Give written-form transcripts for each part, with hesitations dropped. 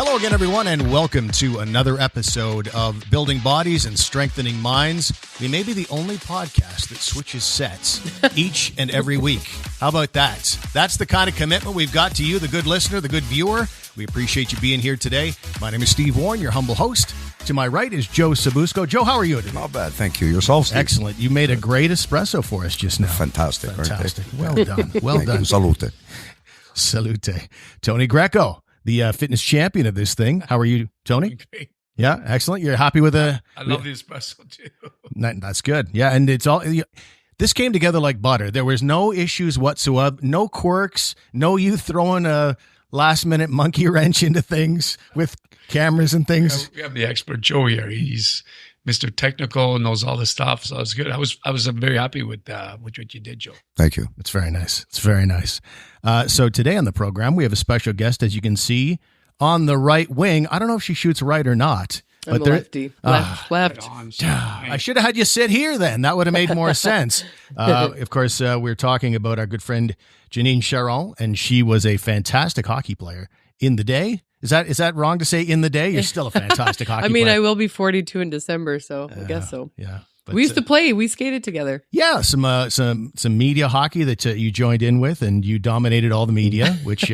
Hello again, everyone, and welcome to another episode of Building Bodies and Strengthening Minds. We may be the only podcast that switches sets each and every week. How about that? That's the kind of commitment we've got to you, the good listener, the good viewer. We appreciate you being here today. My name is Steve Warren, your humble host. To my right is Joe Sabusco. Joe, how are you today? Not bad, thank you. Yourself, Steve? Excellent. You made a great espresso for us just now. Fantastic. Well done. Well done. Salute. Salute. Tony Greco, the fitness champion of this thing. How are you, Tony? Great. Yeah, excellent. You're happy with the... I love the espresso too. That's good. Yeah, and it's all... This came together like butter. There was no issues whatsoever, no quirks, no you throwing a last-minute monkey wrench into things with cameras and things. We have the expert Joe here. He's Mr. Technical, knows all the stuff. So it's good. I was very happy with what you did, Joe. Thank you. It's very nice. It's very nice. So today on the program, we have a special guest, as you can see, on the right wing. I don't know if she shoots right or not. I'm a lefty. Left. I should have had you sit here then. That would have made more sense. Of course, we're talking about our good friend Janine Charron, and she was a fantastic hockey player in the day. Is that wrong to say in the day? You're still a fantastic hockey player. I will be 42 in December, so I guess so. Yeah. But we used to play. We skated together. Yeah, some media hockey that you joined in with, and you dominated all the media, which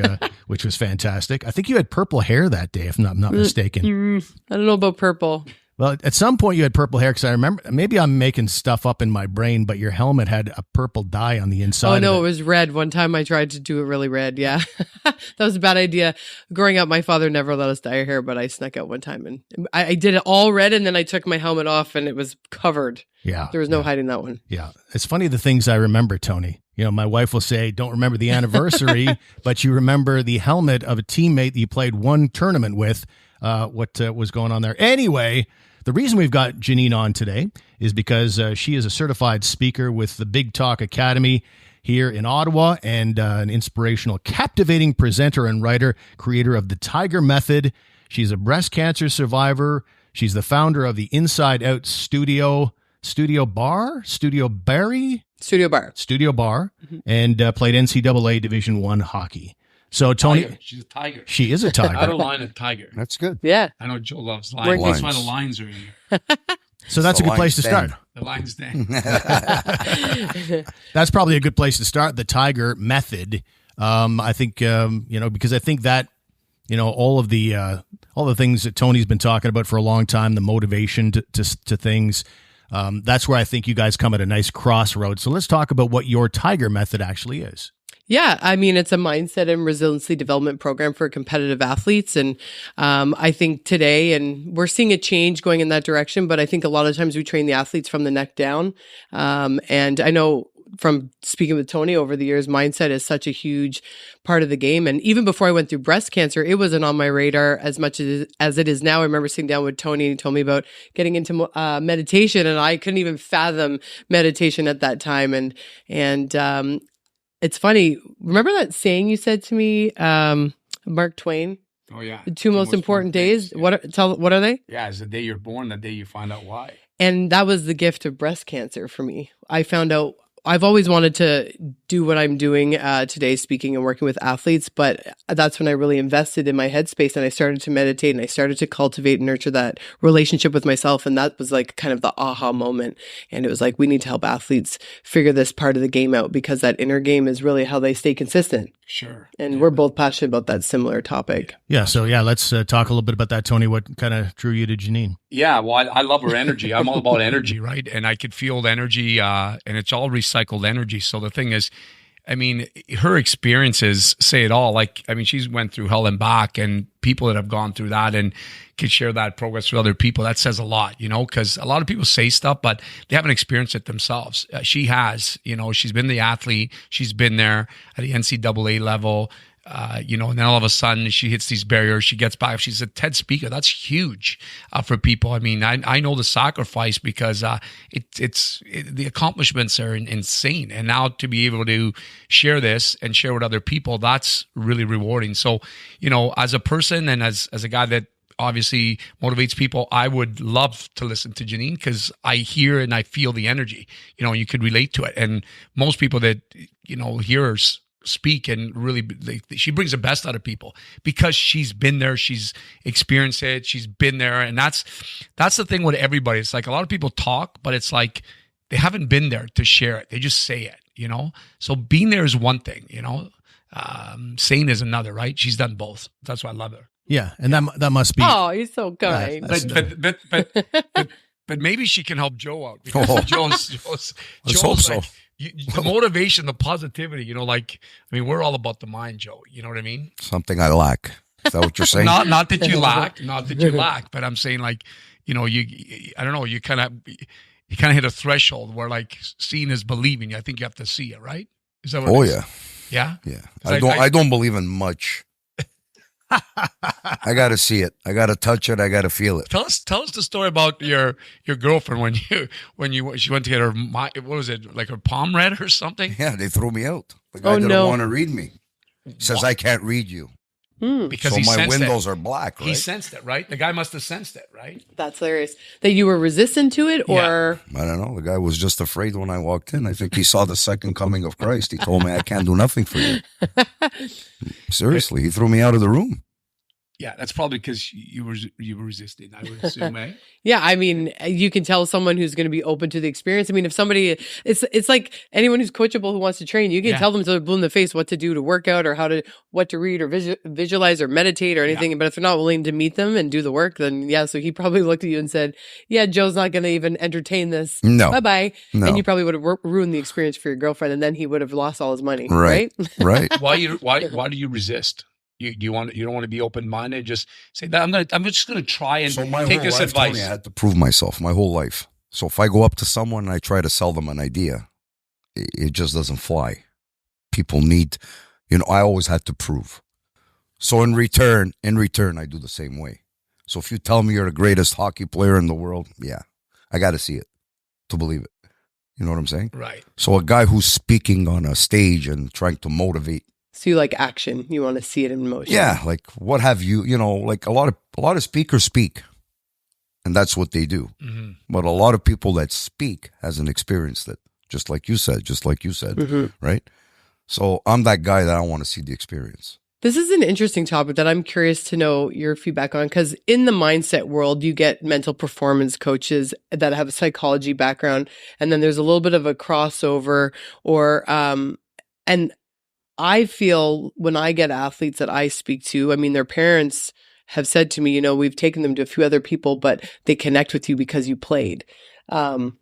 was fantastic. I think you had purple hair that day, if I'm not mistaken. I don't know about purple. Well, at some point you had purple hair, because I remember, maybe I'm making stuff up in my brain, but your helmet had a purple dye on the inside. Oh, no, it was red. One time I tried to do it really red. Yeah, that was a bad idea. Growing up, my father never let us dye our hair, but I snuck out one time and I did it all red, and then I took my helmet off and it was covered. Yeah. There was no hiding that one. Yeah. It's funny the things I remember, Tony. You know, my wife will say, don't remember the anniversary, but you remember the helmet of a teammate that you played one tournament with. What was going on there? Anyway, the reason we've got Janine on today is because she is a certified speaker with the Big Talk Academy here in Ottawa, and an inspirational, captivating presenter and writer, creator of the T.I.G.E.R method. She's a breast cancer survivor. She's the founder of the Inside Out Studio Bar, and played NCAA Division I hockey. So Tony, Tiger. She's a tiger. She is a tiger. Out of line of tiger. That's good. Yeah. I know Joe loves lines. That's why the lines are in here. So that's a good place to start. The lines down. That's probably a good place to start. The T.I.G.E.R method. I think because I think that all the things that Tony's been talking about for a long time, the motivation to things. That's where I think you guys come at a nice crossroads. So let's talk about what your T.I.G.E.R method actually is. Yeah, I mean, it's a mindset and resiliency development program for competitive athletes. And I think today, and we're seeing a change going in that direction, but I think a lot of times we train the athletes from the neck down. And I know from speaking with Tony over the years, mindset is such a huge part of the game. And even before I went through breast cancer, it wasn't on my radar as much as it is now. I remember sitting down with Tony and he told me about getting into meditation, and I couldn't even fathom meditation at that time. And it's funny. Remember that saying you said to me, Mark Twain? Oh, yeah. The two most important days. Yeah. What are they? Yeah, it's the day you're born, the day you find out why. And that was the gift of breast cancer for me. I found out I've always wanted to do what I'm doing today, speaking and working with athletes, but that's when I really invested in my headspace, and I started to meditate, and I started to cultivate and nurture that relationship with myself. And that was like kind of the aha moment. And it was like, we need to help athletes figure this part of the game out, because that inner game is really how they stay consistent. Sure. And we're both passionate about that similar topic. Yeah. So let's talk a little bit about that, Tony. What kind of drew you to Janine? Yeah, well, I love her energy. I'm all about energy, right? And I could feel the energy, and it's all recycled energy. So the thing is, I mean, her experiences say it all. Like, I mean, she's went through hell and back, and people that have gone through that and can share that progress with other people, that says a lot, because a lot of people say stuff, but they haven't experienced it themselves. She has, she's been the athlete. She's been there at the NCAA level. And then all of a sudden she hits these barriers, she gets back. She's a TED speaker. That's huge for people. I mean, I know the sacrifice, because the accomplishments are insane. And now to be able to share this and share with other people, that's really rewarding. So, as a person and as a guy that obviously motivates people, I would love to listen to Janine, because I hear and I feel the energy, you could relate to it. And most people that, hear speak and really, she brings the best out of people because she's been there, she's experienced it, she's been there. And that's the thing with everybody. It's like a lot of people talk, but it's like they haven't been there to share it. They just say it, you know? So being there is one thing, you know? Saying is another, right? She's done both. That's why I love her. Yeah. And that must be. Oh, you're so kind. But maybe she can help Joe out because Joe's hope so. like, the motivation, the positivity, you know, like, I mean, we're all about the mind, Joe. You know what I mean? Something I lack. Is that what you're saying? Not that you lack, but I'm saying like, you know, I don't know, you kind of hit a threshold where like seeing is believing. I think you have to see it, right? Is that what it is? Yeah. Yeah? Yeah. I don't believe in much. I got to see it. I got to touch it. I got to feel it. Tell us the story about your girlfriend when she went to get her, what was it, like her palm read or something? Yeah, they threw me out. The guy didn't want to read me. He says, I can't read you. Because so he my sensed windows it. are black, right? He sensed it, right? The guy must have sensed it, right? That's hilarious. That you were resistant to it, or I don't know. The guy was just afraid when I walked in. I think he saw the second coming of Christ. He told me I can't do nothing for you. Seriously, he threw me out of the room. Yeah, that's probably because you were resisting, I would assume, eh? Yeah, I mean, you can tell someone who's going to be open to the experience. I mean, if somebody, it's like anyone who's coachable who wants to train, you can tell them to the blue in the face what to do to work out or what to read or visualize or meditate or anything. But if they're not willing to meet them and do the work, then so he probably looked at you and said, yeah, Joe's not going to even entertain this. No. Bye-bye. No. And you probably would have ruined the experience for your girlfriend, and then he would have lost all his money. Right. Right? Why do you resist? You don't want to be open minded. Just say that I'm just gonna try and take this advice. Tony, I had to prove myself my whole life. So if I go up to someone and I try to sell them an idea, it just doesn't fly. People need, I always had to prove. So in return, I do the same way. So if you tell me you're the greatest hockey player in the world, I got to see it to believe it. You know what I'm saying? Right. So a guy who's speaking on a stage and trying to motivate. So you like action. You want to see it in motion. Yeah, like what have you, like a lot of speakers speak, and that's what they do. Mm-hmm. But a lot of people that speak hasn't experienced it, just like you said, mm-hmm. right? So I'm that guy that I want to see the experience. This is an interesting topic that I'm curious to know your feedback on, because in the mindset world, you get mental performance coaches that have a psychology background, and then there's a little bit of a crossover and I feel when I get athletes that I speak to, I mean, their parents have said to me, we've taken them to a few other people, but they connect with you because you played. Do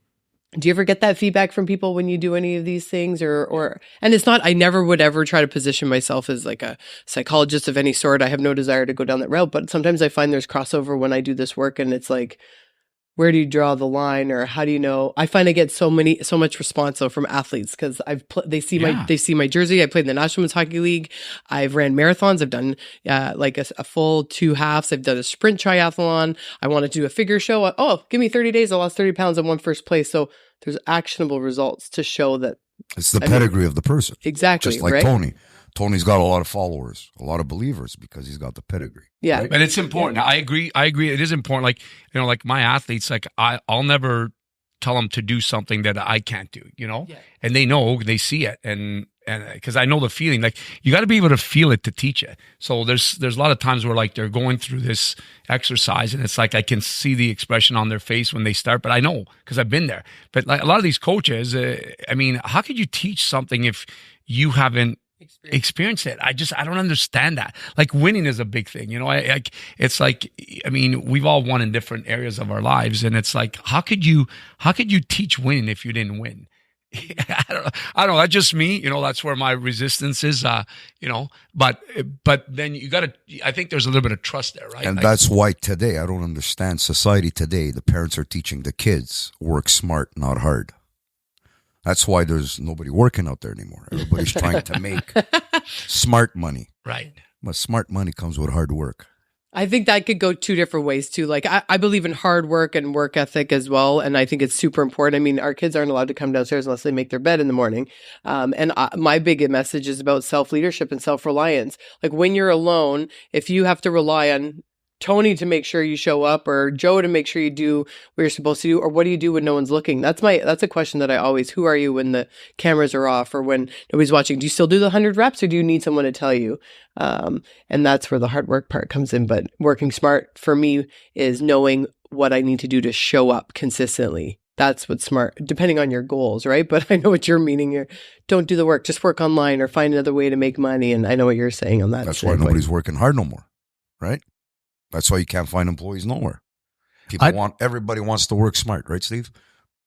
you ever get that feedback from people when you do any of these things and it's not, I never would ever try to position myself as like a psychologist of any sort. I have no desire to go down that route, but sometimes I find there's crossover when I do this work, and it's like, where do you draw the line, or how do you know? I find I get so much response though from athletes because they see my jersey. I played in the National Women's Hockey League. I've ran marathons. I've done like a full 2 halves. I've done a sprint triathlon. I wanted to do a figure show. Oh, give me 30 days. I lost 30 pounds and won first place. So there's actionable results to show that it's the pedigree of the person. Exactly, just like right? Tony. Tony's got a lot of followers, a lot of believers because he's got the pedigree. Yeah. Right? But it's important. I agree. It is important. Like, like my athletes, like I'll never tell them to do something that I can't do, and they see it. And because I know the feeling, like you got to be able to feel it to teach it. So there's a lot of times where like they're going through this exercise and it's like, I can see the expression on their face when they start, but I know because I've been there. But like a lot of these coaches, I mean, how could you teach something if you haven't experience it? I don't understand that. Like winning is a big thing, it's like, I mean, we've all won in different areas of our lives, and it's like, how could you teach winning if you didn't win? I don't know. That's just me, that's where my resistance is, but then I think there's a little bit of trust there, right? And that's why today, I don't understand society today. The parents are teaching the kids, work smart, not hard. That's why there's nobody working out there anymore. Everybody's trying to make smart money. Right. But smart money comes with hard work. I think that could go 2 different ways too. Like I believe in hard work and work ethic as well. And I think it's super important. I mean, our kids aren't allowed to come downstairs unless they make their bed in the morning. My big message is about self-leadership and self-reliance. Like when you're alone, if you have to rely on Tony to make sure you show up, or Joe to make sure you do what you're supposed to do, or what do you do when no one's looking? That's a question that I always, who are you when the cameras are off or when nobody's watching? Do you still do the 100 reps, or do you need someone to tell you? And that's where the hard work part comes in. But working smart for me is knowing what I need to do to show up consistently. That's what's smart, depending on your goals, right? But I know what you're meaning here. Don't do the work, just work online or find another way to make money. And I know what you're saying on that. That's why nobody's working hard no more, right? That's why you can't find employees nowhere. Everybody wants to work smart, right, Steve?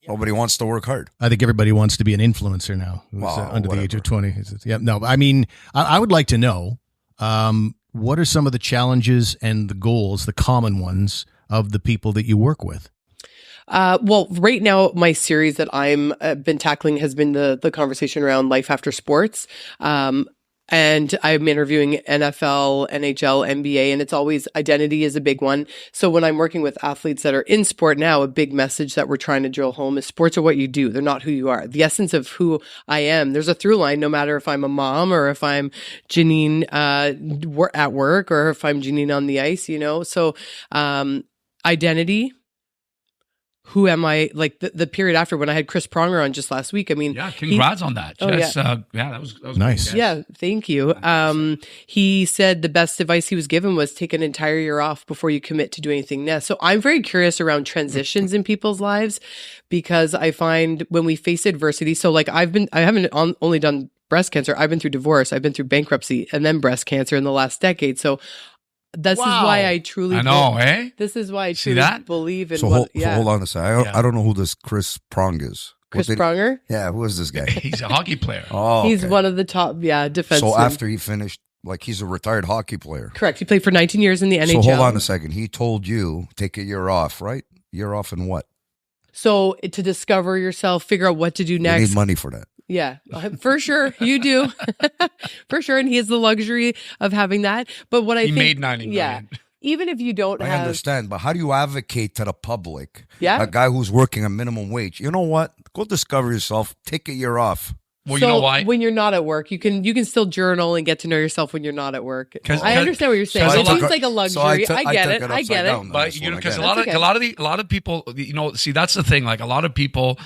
Nobody wants to work hard. I think everybody wants to be an influencer now who's under the age of 20. Yeah, no, I mean, I would like to know, what are some of the challenges and the goals, the common ones of the people that you work with? Well, right now, my series that I'm been tackling has been the conversation around life after sports. And I'm interviewing NFL, NHL, NBA, and it's always identity is a big one. So when I'm working with athletes that are in sport now, a big message that we're trying to drill home is sports are what you do. They're not who you are. The essence of who I am. There's a through line, no matter if I'm a mom or if I'm Janine at work or if I'm Janine on the ice, So identity. Who am I? Like the period after when I had Chris Pronger on just last week. I mean, yeah, congrats on that. Yes, that was nice. Great, yeah, thank you. He said the best advice he was given was take an entire year off before you commit to do anything next. So I'm very curious around transitions in people's lives because I find when we face adversity. So like I haven't only done breast cancer. I've been through divorce. I've been through bankruptcy and then breast cancer in the last decade. So. This is why I truly. I know, eh? This is why I truly believe in. So hold on a second. I don't know who this Chris Prong is. Chris Pronger? Yeah, who is this guy? He's a hockey player. Oh, he's one of the top, defensemen. So after he finished, like he's a retired hockey player. Correct. He played for 19 years in the NHL. So hold on a second. He told you take a year off, right? Year off in what? So to discover yourself, figure out what to do next. You need money for that. Yeah, for sure. You do. For sure. And he has the luxury of having that. But what I think. He made 90 million. Yeah. Even if you don't I understand, but how do you advocate to the public? Yeah. A guy who's working a minimum wage. You know what? Go discover yourself. Take a year off. Well, you know why? When you're not at work, you can still journal and get to know yourself when you're not at work. I understand what you're saying. It seems like a luxury. I get it. But because a lot of people, see, that's the thing. Like a lot of people,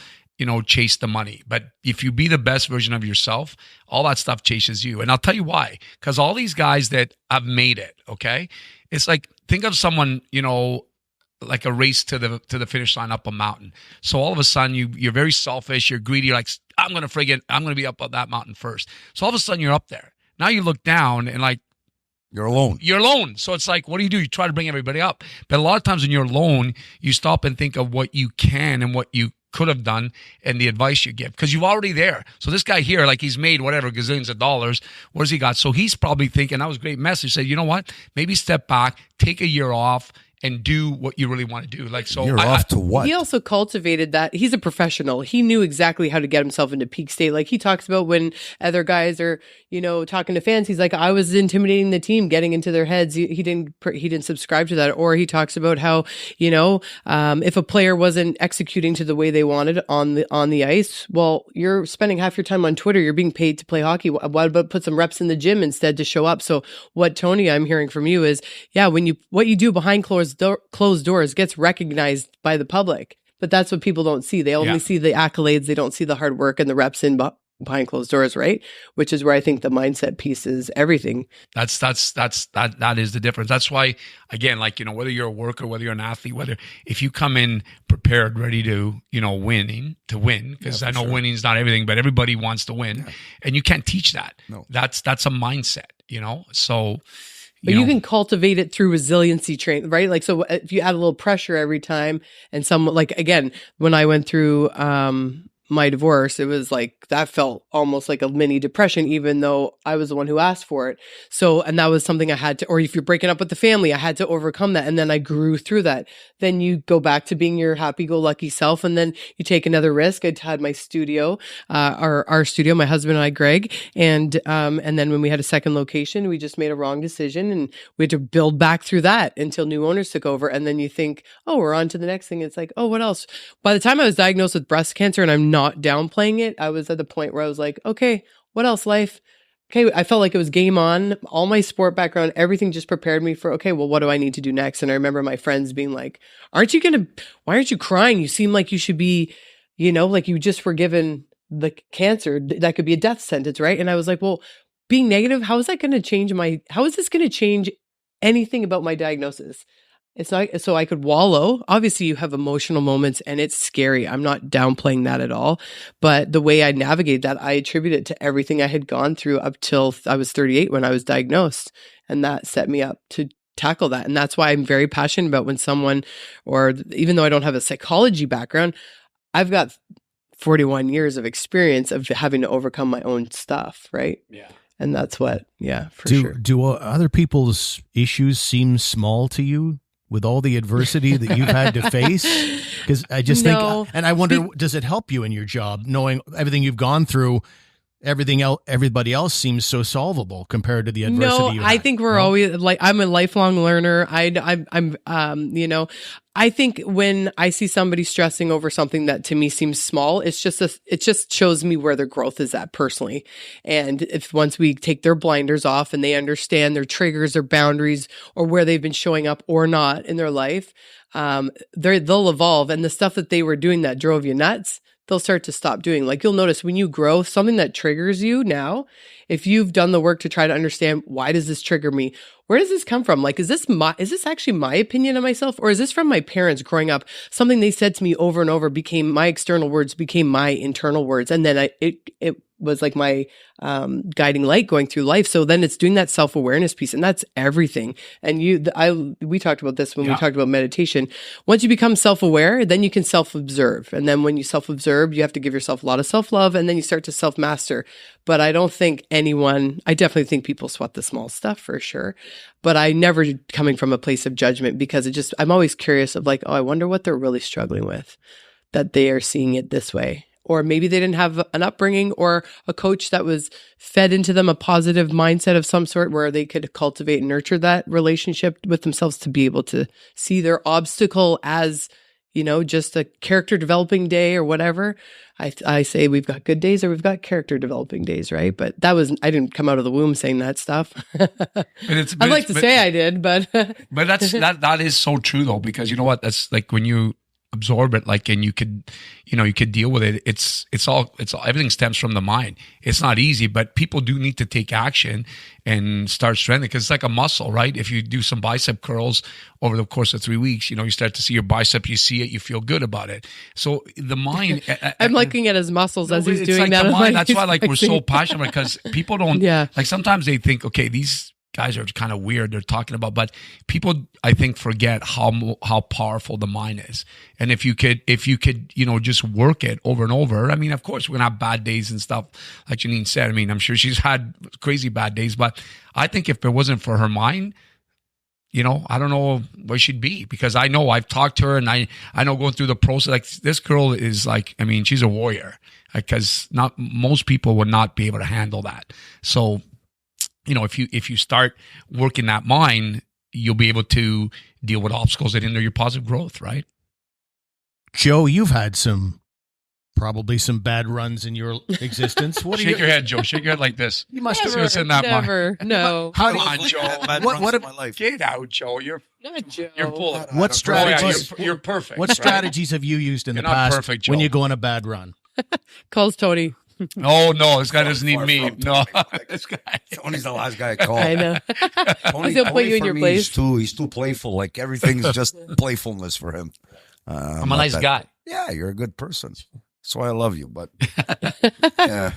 chase the money. But if you be the best version of yourself, all that stuff chases you. And I'll tell you why. Because all these guys that have made it, okay, it's like think of someone, like a race to the finish line up a mountain. So all of a sudden you're very selfish, you're greedy, like I'm gonna be up on that mountain first. So all of a sudden you're up there. Now you look down and like you're alone. You're alone. So it's like, what do? You try to bring everybody up. But a lot of times when you're alone, you stop and think of what you can and what you could have done and the advice you give because you're already there. So this guy here, like he's made whatever gazillions of dollars. What has he got? So he's probably thinking, that was a great message. Say, you know what? Maybe step back, take a year off and do what you really want to do. Like, so you're off to what? He also cultivated that. He's a professional. He knew exactly how to get himself into peak state. Like he talks about when other guys are, talking to fans, he's like, I was intimidating the team, getting into their heads. He didn't subscribe to that. Or he talks about how, if a player wasn't executing to the way they wanted on the ice, well, you're spending half your time on Twitter. You're being paid to play hockey. Why about put some reps in the gym instead to show up? So what, Tony, I'm hearing from you is, what you do behind closed doors gets recognized by the public, but that's what people don't see. They only see the accolades. They don't see the hard work and the reps behind closed doors, right? Which is where I think the mindset piece is everything. That is the difference. That's why, again, like, whether you're a worker, whether you're an athlete, if you come in prepared, ready to, win, because I know winning's not everything, but everybody wants to win and you can't teach that. No. That's a mindset, so. But you can cultivate it through resiliency training, right? Like, so if you add a little pressure every time and someone, like, again, when I went through my divorce, it was like, that felt almost like a mini depression, even though I was the one who asked for it. So, and that was something I had to, or if you're breaking up with the family, I had to overcome that. And then I grew through that. Then you go back to being your happy-go-lucky self. And then you take another risk. I had my studio, our studio, my husband and I, Greg. And then when we had a second location, we just made a wrong decision and we had to build back through that until new owners took over. And then you think, oh, we're on to the next thing. It's like, oh, what else? By the time I was diagnosed with breast cancer, and I'm not downplaying it, I was at the point where I was like, okay, what else, life? okay, I felt like it was game on. All my sport background, everything just prepared me for, okay, well, what do I need to do next? And I remember my friends being like, why aren't you crying? You seem like you should be, like you just were given the cancer. That could be a death sentence, right? And I was like, well, being negative, how is this going to change anything about my diagnosis? It's not so I could wallow. Obviously, you have emotional moments and it's scary. I'm not downplaying that at all. But the way I navigate that, I attribute it to everything I had gone through up till I was 38 when I was diagnosed. And that set me up to tackle that. And that's why I'm very passionate about when someone, or even though I don't have a psychology background, I've got 41 years of experience of having to overcome my own stuff, right? Yeah. And that's what, for sure. Do other people's issues seem small to you with all the adversity that you've had to face? Because I just think, and I wonder, does it help you in your job knowing everything you've gone through? Everybody else seems so solvable compared to the adversity. I think we're always like, I'm a lifelong learner. I think when I see somebody stressing over something that to me seems small, it just shows me where their growth is at personally. And if once we take their blinders off and they understand their triggers, their boundaries, or where they've been showing up or not in their life, they'll evolve. And the stuff that they were doing that drove you nuts, they'll start to stop doing. Like you'll notice when you grow, something that triggers you now, if you've done the work to try to understand, why does this trigger me? Where does this come from? Like, is this actually my opinion of myself? Or is this from my parents growing up? Something they said to me over and over became my external words, became my internal words. And then it was like my guiding light going through life. So then it's doing that self-awareness piece, and that's everything. And we talked about this when we talked about meditation. Once you become self-aware, then you can self-observe. And then when you self-observe, you have to give yourself a lot of self-love, and then you start to self-master. But I don't think I definitely think people sweat the small stuff for sure. But I never coming from a place of judgment, because I'm always curious of like, oh, I wonder what they're really struggling with, that they are seeing it this way. Or maybe they didn't have an upbringing or a coach that was fed into them a positive mindset of some sort where they could cultivate and nurture that relationship with themselves to be able to see their obstacle as, just a character developing day or whatever. I say we've got good days or we've got character developing days, right? But I didn't come out of the womb saying that stuff. I'd like to say I did, but that is so true though, because you know what? That's like when you absorb it, like, and you could deal with it. It's all everything stems from the mind. It's not easy, but people do need to take action and start strengthening, because it's like a muscle, right? If you do some bicep curls over the course of 3 weeks, you start to see your bicep, you see it, you feel good about it. So the mind, I'm looking at his muscles as he's doing like that. That's why we're so passionate, because people don't, like sometimes they think, okay, these guys are kind of weird, they're talking about, but people, I think, forget how powerful the mind is. And if you could, just work it over and over. I mean, of course, we're gonna have bad days and stuff, like Janine said. I mean, I'm sure she's had crazy bad days, but I think if it wasn't for her mind, I don't know where she'd be, because I know I've talked to her, and I know going through the process, like this girl is like, I mean, she's a warrior, because not most people would not be able to handle that. So, if you start working that mind, you'll be able to deal with obstacles that hinder your positive growth, right? Joe, you've had probably some bad runs in your existence. Shake your head, Joe. Shake your head like this. You must have what's in that never, mind. No. Come on, Joe. What my life? Get out, Joe. You're full of what strategies? You're perfect. What strategies have you used in the past perfect, when you go on a bad run? Calls Tony. Oh no, this guy doesn't need me. No, this guy. Tony's the last guy I call. I know. He'll put you in your place. He's too playful. Like everything's just playfulness for him. I'm a nice guy. Yeah, you're a good person. That's why I love you. But yeah.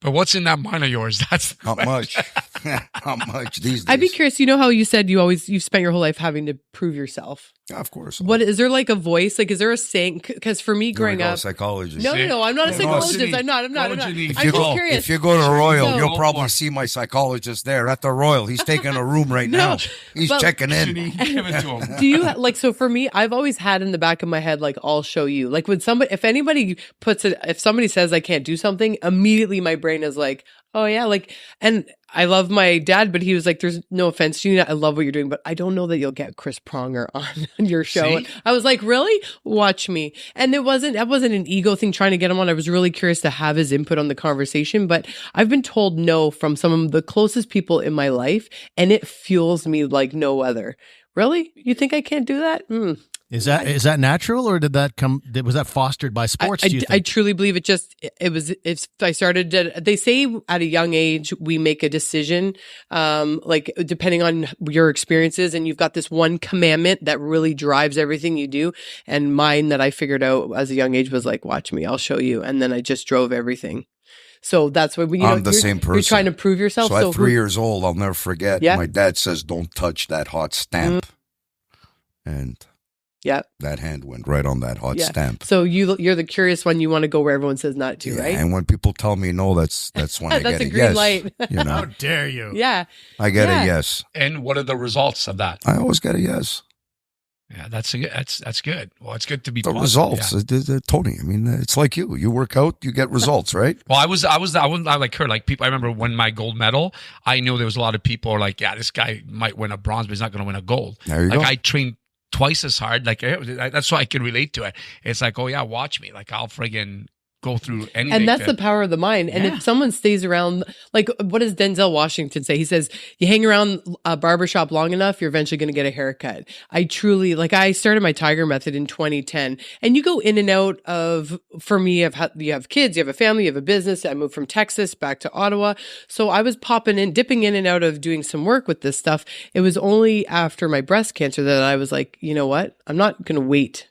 But what's in that mind of yours? That's not much. Not much these days. I'd be curious. How you said you've spent your whole life having to prove yourself. Yeah, of course. What is there like a voice? Like, is there a saying? Because for me, growing up, psychologist. No, I'm not a psychologist. I'm not. I'm just curious. If you go to Royal, you'll probably see my psychologist there at the Royal. He's taking a room right now. He's checking in. Give it to him. Do you like? So for me, I've always had in the back of my head, like, I'll show you. Like when if anybody if somebody says I can't do something, immediately my brain is like, oh yeah, like, and I love my dad, but he was like, there's no offense, Janine, I love what you're doing, but I don't know that you'll get Chris Pronger on your show. See? I was like, really? Watch me. And that wasn't an ego thing trying to get him on. I was really curious to have his input on the conversation, but I've been told no from some of the closest people in my life, and it fuels me like no other. Really? You think I can't do that? Is that natural, or was that fostered by sports? I truly believe I started they say at a young age, we make a decision, like depending on your experiences, and you've got this one commandment that really drives everything you do. And mine that I figured out as a young age was like, watch me, I'll show you. And then I just drove everything. So that's what I'm the same person. You're trying to prove yourself. So at 3 years old, I'll never forget. Yeah. My dad says, "Don't touch that hot stamp," and that hand went right on that hot stamp. So you're the curious one. You want to go where everyone says not to, right? And when people tell me no, that's when I that's get a green yes. light. How dare you? Yeah, I get a yes. And what are the results of that? I always get a yes. Yeah, that's good. Well, it's good to be the positive. Results, Tony. I mean, it's like you work out, you get results, right? Well, I like her. Like people, I remember when my gold medal, I knew there was a lot of people who are like, yeah, this guy might win a bronze, but he's not going to win a gold. There you go. I trained twice as hard. Like that's why I can relate to it. It's like, oh yeah, watch me. Like I'll friggin' go through anything. And that's the power of the mind. And if someone stays around, like what does Denzel Washington say? He says, you hang around a barbershop long enough, you're eventually going to get a haircut. I started my T.I.G.E.R method in 2010, and you go in and out of, for me, you have kids, you have a family, you have a business. I moved from Texas back to Ottawa. So I was dipping in and out of doing some work with this stuff. It was only after my breast cancer that I was like, you know what? I'm not going to wait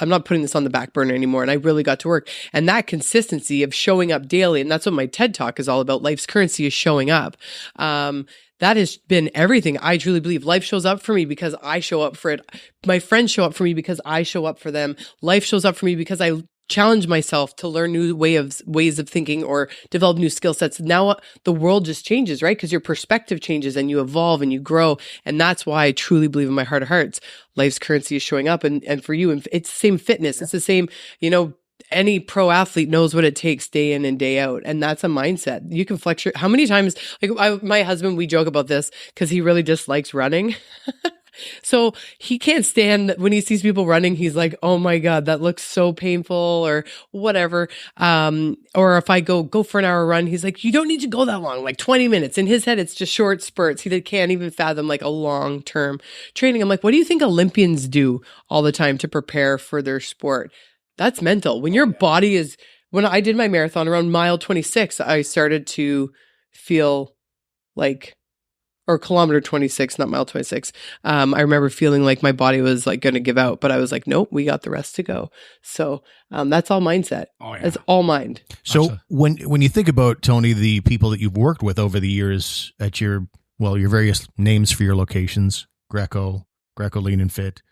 I'm not putting this on the back burner anymore. And I really got to work. And that consistency of showing up daily, and that's what my TED Talk is all about. Life's currency is showing up. That has been everything. I truly believe life shows up for me because I show up for it. My friends show up for me because I show up for them. Life shows up for me because I challenge myself to learn new ways of thinking or develop new skill sets. Now the world just changes, right? Because your perspective changes and you evolve and you grow. And that's why I truly believe in my heart of hearts, life's currency is showing up. And for you, it's the same fitness. It's the same, any pro athlete knows what it takes day in and day out. And that's a mindset. You can flex how many times, my husband, we joke about this because he really dislikes running. So he can't stand when he sees people running. He's like, oh my God, that looks so painful or whatever. Or if I go for an hour run, he's like, you don't need to go that long, like 20 minutes. In his head, it's just short spurts. He can't even fathom like a long-term training. I'm like, what do you think Olympians do all the time to prepare for their sport? That's mental. When your body is, when I did my marathon around mile 26, I started to feel like, or kilometer 26, not mile 26. I remember feeling like my body was like going to give out, but I was like, nope, we got the rest to go. So that's all mindset. Oh, yeah. It's all mind. So when you think about, Tony, the people that you've worked with over the years at your various names for your locations, Greco, Lean and Fit,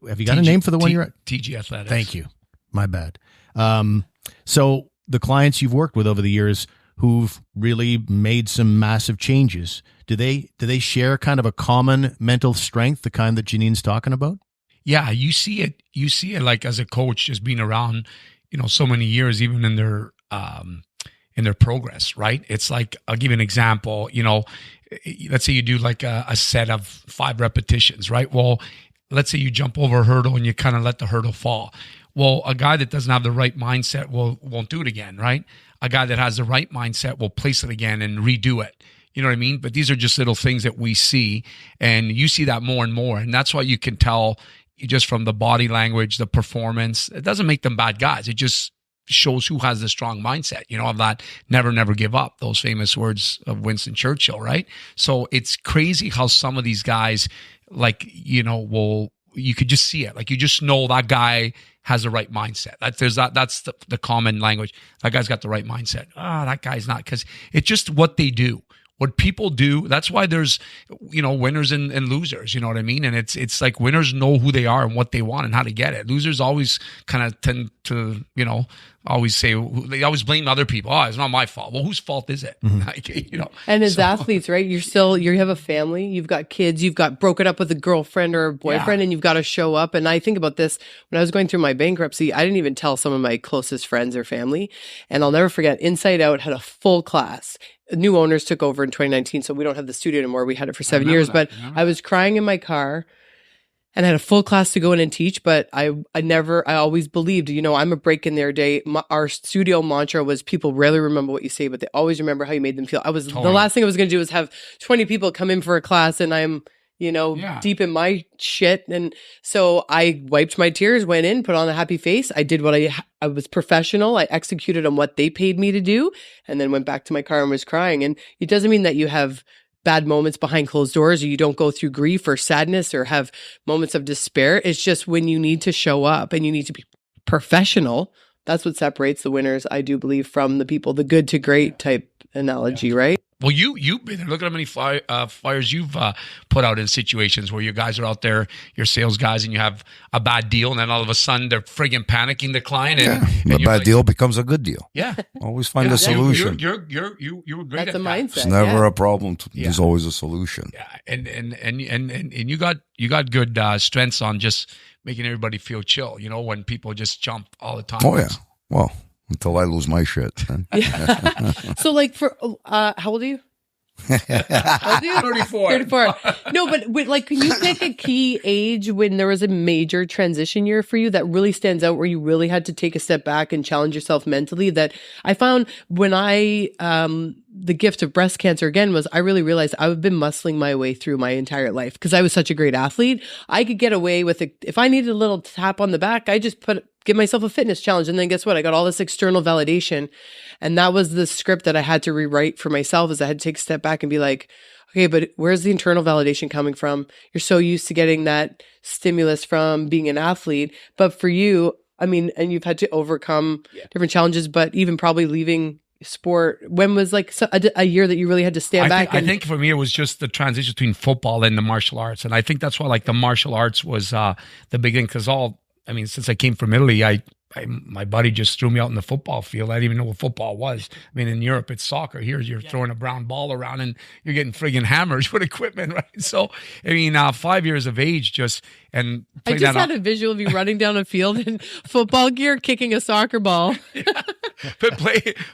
have you got a name for the one you're at? T.G.E.R Athletics. Thank you. My bad. So the clients you've worked with over the years who've really made some massive changes, do they share kind of a common mental strength, the kind that Janine's talking about? Yeah, you see it like as a coach, just being around, so many years, even in their progress, right? It's like, I'll give you an example, let's say you do like a set of 5 repetitions, right? Well, let's say you jump over a hurdle and you kind of let the hurdle fall. Well, a guy that doesn't have the right mindset won't do it again, right? A guy that has the right mindset will place it again and redo it. You know what I mean? But these are just little things that we see, and you see that more and more. And that's why you can tell just from the body language, the performance. It doesn't make them bad guys. It just shows who has the strong mindset, of that never give up, those famous words of Winston Churchill, right? So it's crazy how some of these guys, like, you could just see it. Like, you just know that guy has the right mindset. That's the common language. That guy's got the right mindset. That guy's not, because it's just what they do. What people do, that's why there's, winners and losers, you know what I mean? And it's like winners know who they are and what they want and how to get it. Losers always kind of tend to, always say, they always blame other people. Oh, it's not my fault. Well, whose fault is it? Mm-hmm. And as athletes, right? You have a family, you've got kids, you've got broken up with a girlfriend or a boyfriend, and you've got to show up. And I think about this when I was going through my bankruptcy, I didn't even tell some of my closest friends or family. And I'll never forget, Inside Out had a full class. new owners took over in 2019, so we don't have the studio anymore. We had it for 7 years, but I was crying in my car and I had a full class to go in and teach, but I always believed, I'm a break in their day. Our studio mantra was people rarely remember what you say, but they always remember how you made them feel. The last thing I was going to do was have 20 people come in for a class and I'm, deep in my shit. And so I wiped my tears, went in, put on a happy face. I did what I was professional. I executed on what they paid me to do, and then went back to my car and was crying. And it doesn't mean that you have bad moments behind closed doors, or you don't go through grief or sadness or have moments of despair. It's just when you need to show up and you need to be professional. That's what separates the winners, I do believe, from the people, the good to great type analogy, right? Well, you've been there. Look at how many fires you've put out in situations where your guys are out there, your sales guys, and you have a bad deal, and then all of a sudden they're friggin' panicking the client. And the bad deal becomes a good deal. Yeah. Always find a solution. You were great That's at a that. mindset. It's never a problem. There's always a solution. Yeah, and you got good strengths on just making everybody feel chill. When people just jump all the time. Oh yeah. Well, until I lose my shit. Yeah. So, like, for how old are you? 34. No, but like, can you pick a key age when there was a major transition year for you that really stands out, where you really had to take a step back and challenge yourself mentally? That I found when the gift of breast cancer again was I really realized I've been muscling my way through my entire life because I was such a great athlete. I could get away with it. If I needed a little tap on the back, I just give myself a fitness challenge. And then guess what? I got all this external validation. And that was the script that I had to rewrite for myself, is I had to take a step back and be like, okay, but where's the internal validation coming from? You're so used to getting that stimulus from being an athlete. But for you, I mean, and you've had to overcome different challenges, but even probably leaving sport, when was like a year that you really had to stand back? I think for me, it was just the transition between football and the martial arts. And I think that's why like the martial arts was the beginning, because since I came from Italy, my buddy just threw me out in the football field. I didn't even know what football was. I mean, in Europe, it's soccer. Here, you're throwing a brown ball around and you're getting friggin' hammers with equipment, right? So, 5 years of age and I just had a visual of you running down a field in football gear, kicking a soccer ball. But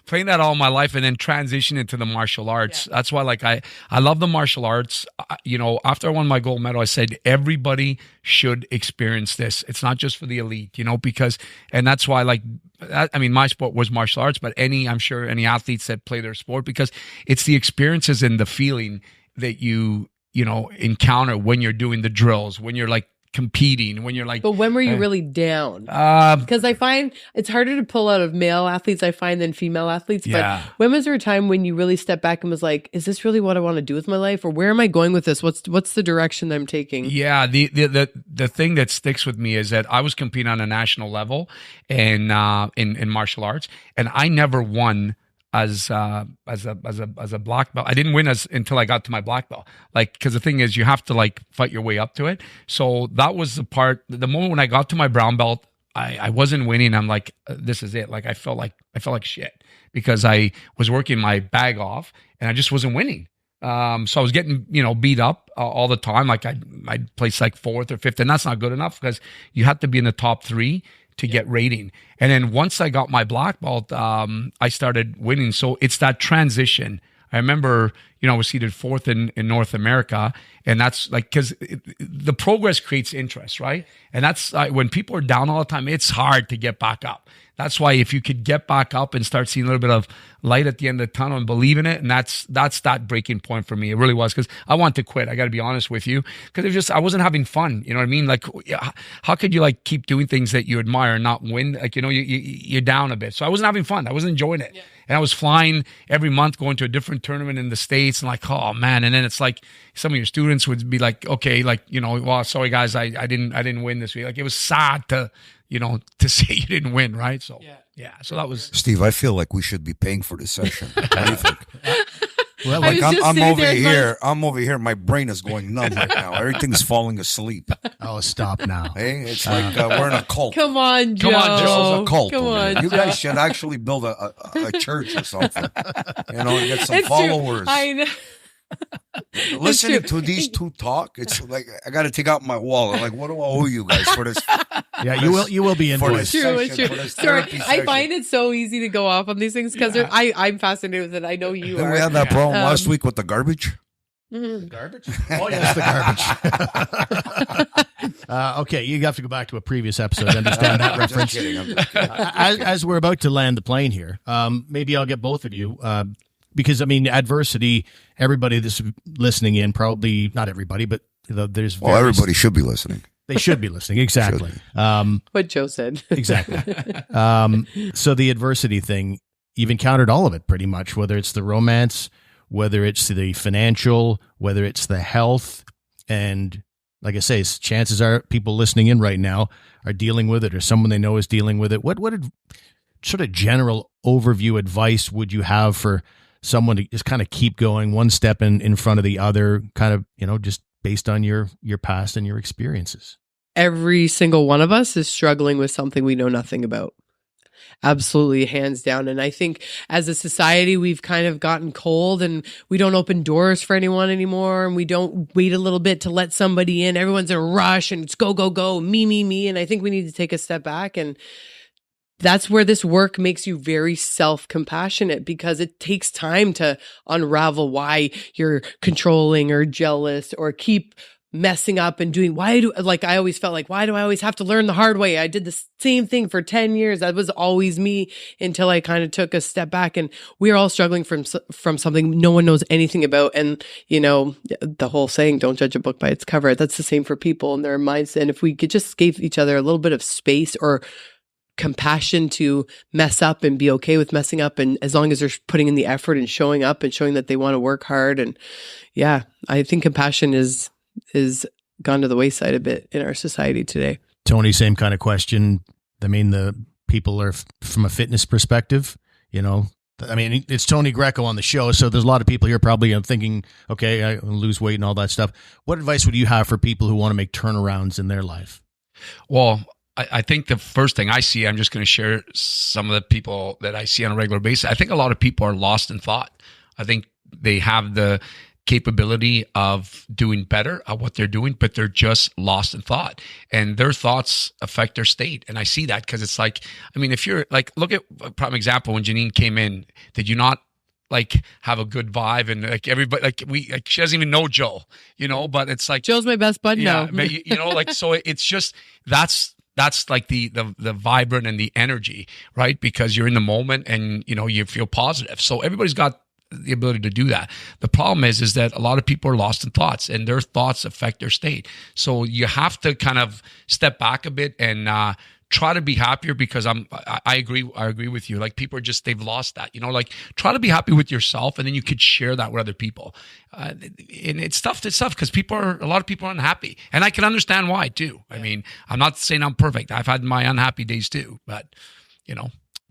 playing that all my life and then transition into the martial arts. Yeah. That's why, like, I love the martial arts. After I won my gold medal, I said everybody should experience this. It's not just for the elite, and that's why, like, my sport was martial arts, but I'm sure any athletes that play their sport, because it's the experiences and the feeling that you encounter when you're doing the drills, when you're like competing, when you're like. But when were you really down? Because I find it's harder to pull out of male athletes, I find, than female athletes. Yeah. But when was there a time when you really stepped back and was like, is this really what I want to do with my life? Or where am I going with this? What's the direction that I'm taking? Yeah. The thing that sticks with me is that I was competing on a national level in martial arts, and I never won as a black belt. I didn't win until I got to my black belt. Like, because the thing is, you have to like fight your way up to it. So that was the moment when I got to my brown belt, I wasn't winning. I'm like, this is it. Like, I felt like shit because I was working my bag off and I just wasn't winning. So I was getting, beat up all the time. Like I'd place like 4th or 5th, and that's not good enough because you have to be in the top 3 to get rating. And then once I got my black belt, I started winning. So it's that transition. I remember, I was seated 4th in North America, and that's like, because the progress creates interest, right? And that's when people are down all the time, it's hard to get back up. That's why if you could get back up and start seeing a little bit of light at the end of the tunnel and believe in it, and that's that breaking point for me. It really was, because I wanted to quit. I got to be honest with you, because I wasn't having fun. You know what I mean? Like, how could you like keep doing things that you admire and not win? Like, you're down a bit. So I wasn't having fun. I wasn't enjoying it. Yeah. And I was flying every month, going to a different tournament in the States, and like, oh man. And then it's like some of your students would be like, okay, like, well, sorry guys, I didn't win this week. Like, it was sad to say you didn't win, right? So yeah. So that was Steve. I feel like we should be paying for this session. What do you think? Well, like I'm over here. My brain is going numb right now. Everything's falling asleep. Oh, stop now. Hey, it's like we're in a cult. Come on, Joe. This is a cult. Come on, you guys should actually build a church or something. Get some followers. I know. Listening to these two talk, it's like I got to take out my wallet. Like, what do I owe you guys for this? Yeah, you will be invoiced. It's true. Sorry, I find it so easy to go off on these things because I'm fascinated with it. I know you Then are. we had that problem last week with the garbage. The garbage? Oh, yes, the garbage. Okay, you have to go back to a previous episode to understand that reference. I'm just kidding. As we're about to land the plane here, maybe I'll get both of you. Because, I mean, adversity, everybody that's listening in, probably not everybody, but there's Well, everybody should be listening. They should be listening. Exactly. What Joe said. Exactly. So the adversity thing, you've encountered all of it pretty much, whether it's the romance, whether it's the financial, whether it's the health. And like I say, chances are people listening in right now are dealing with it, or someone they know is dealing with it. What sort of general overview advice would you have for someone to just kind of keep going one step in front of the other, kind of, just based on your past and your experiences? Every single one of us is struggling with something we know nothing about. Absolutely, hands down. And I think as a society, we've kind of gotten cold and we don't open doors for anyone anymore. And we don't wait a little bit to let somebody in. Everyone's in a rush and it's go, go, go, me. And I think we need to take a step back. And that's where this work makes you very self-compassionate, because it takes time to unravel why you're controlling or jealous or keep messing up and doing. I always felt like, why do I always have to learn the hard way? I did the same thing for 10 years. That was always me until I kind of took a step back. And we are all struggling from something no one knows anything about. And, the whole saying, don't judge a book by its cover. That's the same for people and their minds. And if we could just give each other a little bit of space or compassion to mess up and be okay with messing up, and as long as they're putting in the effort and showing up and showing that they want to work hard. And I think compassion is gone to the wayside a bit in our society today. Tony, same kind of question. I mean, the people are from a fitness perspective, it's Tony Greco on the show, so there's a lot of people here probably thinking, okay, I lose weight and all that stuff. What advice would you have for people who want to make turnarounds in their life? Well, I think the first thing I see, I'm just going to share some of the people that I see on a regular basis. I think a lot of people are lost in thought. I think they have the capability of doing better at what they're doing, but they're just lost in thought, and their thoughts affect their state. And I see that because it's like, if you're like, look at a prime example. When Janine came in, did you not have a good vibe? And everybody, she doesn't even know Joe, but it's like, Joe's my best bud now. But so it's just, that's like the vibrant and the energy, right? Because you're in the moment and, you feel positive. So everybody's got the ability to do that. The problem is that a lot of people are lost in thoughts, and their thoughts affect their state. So you have to kind of step back a bit and try to be happier, because I agree with you. Like, people are just, they've lost that, try to be happy with yourself, and then you could share that with other people. And it's tough because a lot of people are unhappy, and I can understand why too. I mean, I'm not saying I'm perfect. I've had my unhappy days too, but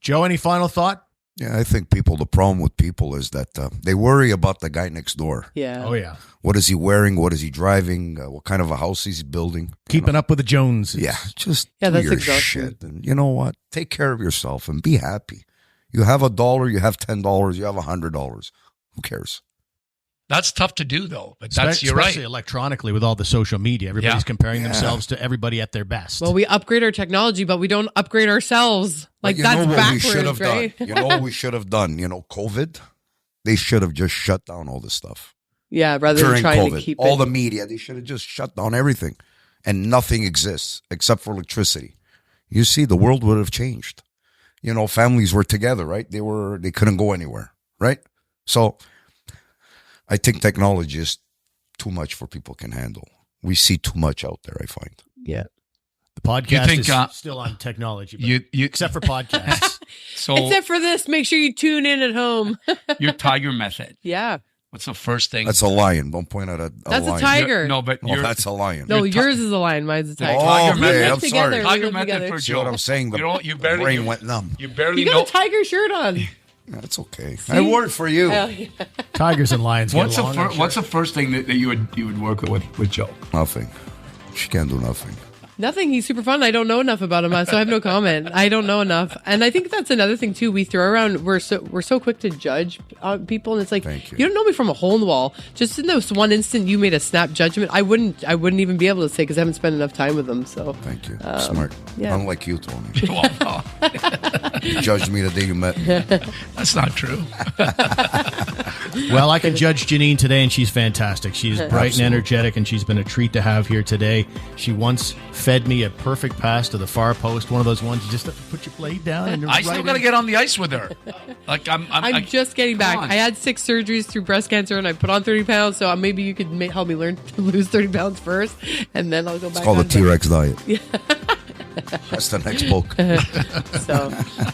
Joe, any final thought? Yeah, I think the problem with people is that they worry about the guy next door. Yeah. Oh, yeah. What is he wearing? What is he driving? What kind of a house is he building? Keeping up with the Joneses. Yeah, just do that's your exhausting shit. And you know what? Take care of yourself and be happy. You have $1, you have $10, you have $100. Who cares? That's tough to do, though. But you're right. Especially right. electronically with all the social media. Everybody's comparing themselves to everybody at their best. Well, we upgrade our technology, but we don't upgrade ourselves. Like, that's backwards, right? You know what we should have done? COVID, they should have just shut down all this stuff. Yeah, rather than trying to keep all the media, they should have just shut down everything, and nothing exists except for electricity. You see, the world would have changed. Families were together, right? They couldn't go anywhere, right? So I think technology is too much for people can handle. We see too much out there, I find. Yeah. The podcast is still on technology, but except for podcasts. Except for this, make sure you tune in at home. Your T.I.G.E.R method. Yeah. What's the first thing? That's a lion. Don't point at a That's lion. a tiger. That's a lion. No, yours is a lion. Mine's a tiger. Oh, okay. I'm sorry. T.I.G.E.R method for See Joe. what I'm saying? The brain went numb. You barely got a tiger shirt on. That's okay. I wore it for you. Yeah. Tigers and lions. What's the first thing that you would work with Joe? Nothing. She can't do nothing. Nothing. He's super fun. I don't know enough about him, so I have no comment. I don't know enough, and I think that's another thing too. We throw around. We're so quick to judge people, and it's like Thank you. You don't know me from a hole in the wall. Just in this one instant, you made a snap judgment. I wouldn't even be able to say because I haven't spent enough time with him. So Thank you. Smart. yeah. Unlike you, Tony. Well, no, You judged me the day you met me. that's not true. Well, I can judge Janine today, and she's fantastic. She's bright and Absolutely. energetic, and she's been a treat to have here today. She once fed me a perfect pass to the far post, one of those ones you just have to put your blade down. And I still got to get on the ice with her. Like I'm just getting back. on. I had 6 surgeries through breast cancer, and I put on 30 pounds. So maybe you could help me learn to lose 30 pounds first, and then I'll go back. It's called the on T-Rex diet. That's the next book. So,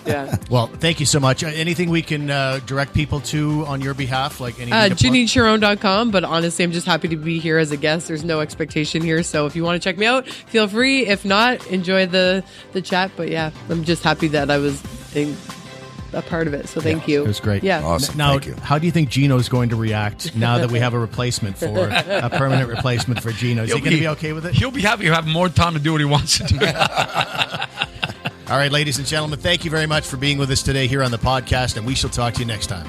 yeah. Well, thank you so much. Anything we can direct people to on your behalf? Like anything to plug? JanineCharron.com. But honestly, I'm just happy to be here as a guest. There's no expectation here. So if you want to check me out, feel free. If not, enjoy the chat. But yeah, I'm just happy that I was a part of it. So thank you. It was great. Yeah. Awesome. Now, Thank you. how do you think Gino's going to react now that we have a permanent replacement for Gino? Is he going to be okay with it? He'll be happy to have more time to do what he wants to do. All right, ladies and gentlemen, thank you very much for being with us today here on the podcast, and we shall talk to you next time.